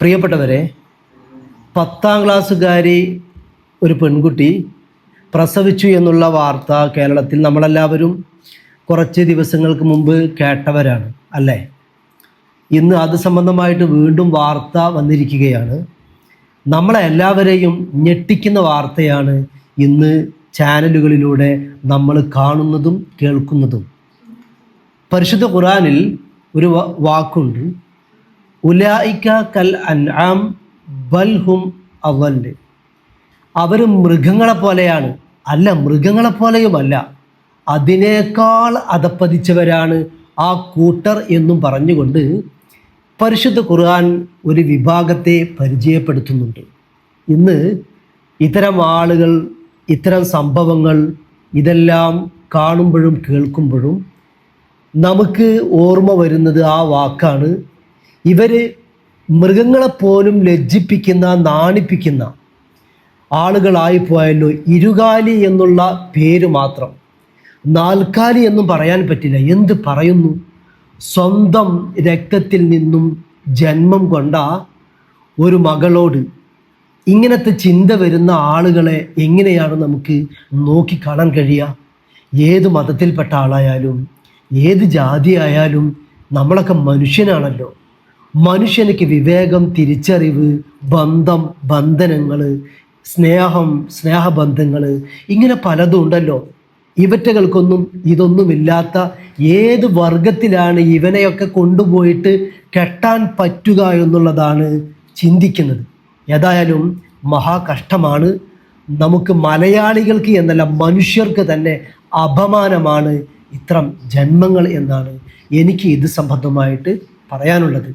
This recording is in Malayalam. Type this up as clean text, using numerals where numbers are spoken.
പ്രിയപ്പെട്ടവരെ, 10ാം ക്ലാസ്സുകാരി ഒരു പെൺകുട്ടി പ്രസവിച്ചു എന്നുള്ള വാർത്ത കേരളത്തിൽ നമ്മളെല്ലാവരും കുറച്ച് ദിവസങ്ങൾക്ക് മുമ്പ് കേട്ടവരാണ് അല്ലേ? ഇന്ന് അത് സംബന്ധമായിട്ട് വീണ്ടും വാർത്ത വന്നിരിക്കുകയാണ്. നമ്മളെല്ലാവരെയും ഞെട്ടിക്കുന്ന വാർത്തയാണ് ഇന്ന് ചാനലുകളിലൂടെ നമ്മൾ കാണുന്നതും കേൾക്കുന്നതും. പരിശുദ്ധ ഖുർആനിൽ ഒരു വാക്കുണ്ട്, ഉലൈക കൽ അൻആം ബൽ ഹും അളൽ. അവർ മൃഗങ്ങളെ പോലെയാണ്. അല്ല, മൃഗങ്ങളെ പോലെയുമല്ല, അതിനേക്കാൾ അധപ്പതിച്ചവരാണ് ആ കൂട്ടർ എന്നും പറഞ്ഞുകൊണ്ട് പരിശുദ്ധ ഖുർആൻ ഒരു വിഭാഗത്തെ പരിചയപ്പെടുത്തുന്നുണ്ട്. ഇന്ന് ഇത്തരം ആളുകൾ, ഇത്തരം സംഭവങ്ങൾ ഇതെല്ലാം കാണുമ്പോഴും കേൾക്കുമ്പോഴും നമുക്ക് ഓർമ്മ വരുന്നത് ആ വാക്കാണ്. ഇവർ മൃഗങ്ങളെപ്പോലും ലജ്ജിപ്പിക്കുന്ന, നാണിപ്പിക്കുന്ന ആളുകളായി പോയല്ലോ. ഇരുകാലി എന്നുള്ള പേര് മാത്രം, നാൽക്കാലി എന്നും പറയാൻ പറ്റില്ല. എന്ത് പറയുന്നു? സ്വന്തം രക്തത്തിൽ നിന്നും ജന്മം കൊണ്ട ഒരു മകളോട് ഇങ്ങനത്തെ ചിന്ത വരുന്ന ആളുകളെ എങ്ങനെയാണ് നമുക്ക് നോക്കിക്കാണാൻ കഴിയുക? ഏത് മതത്തിൽപ്പെട്ട ആളായാലും ഏത് ജാതി ആയാലും നമ്മളൊക്കെ മനുഷ്യനാണല്ലോ. മനുഷ്യനിക്ക് വിവേകം, തിരിച്ചറിവ്, ബന്ധം, ബന്ധനങ്ങൾ, സ്നേഹം, സ്നേഹബന്ധങ്ങൾ, ഇങ്ങനെ പലതും ഉണ്ടല്ലോ. ഇവറ്റകൾക്കൊന്നും ഇതൊന്നുമില്ലാത്ത ഏത് വർഗത്തിലാണ് ഇവനെയൊക്കെ കൊണ്ടുപോയിട്ട് കെട്ടാൻ പറ്റുക എന്നുള്ളതാണ് ചിന്തിക്കുന്നത്. ഏതായാലും മഹാകഷ്ടമാണ്. നമുക്ക് മലയാളികൾക്ക് എന്നല്ല, മനുഷ്യർക്ക് തന്നെ അപമാനമാണ് ഇത്തരം ജന്മങ്ങൾ എന്നാണ് എനിക്ക് ഇത് സംബന്ധമായിട്ട് പറയാനുള്ളത്.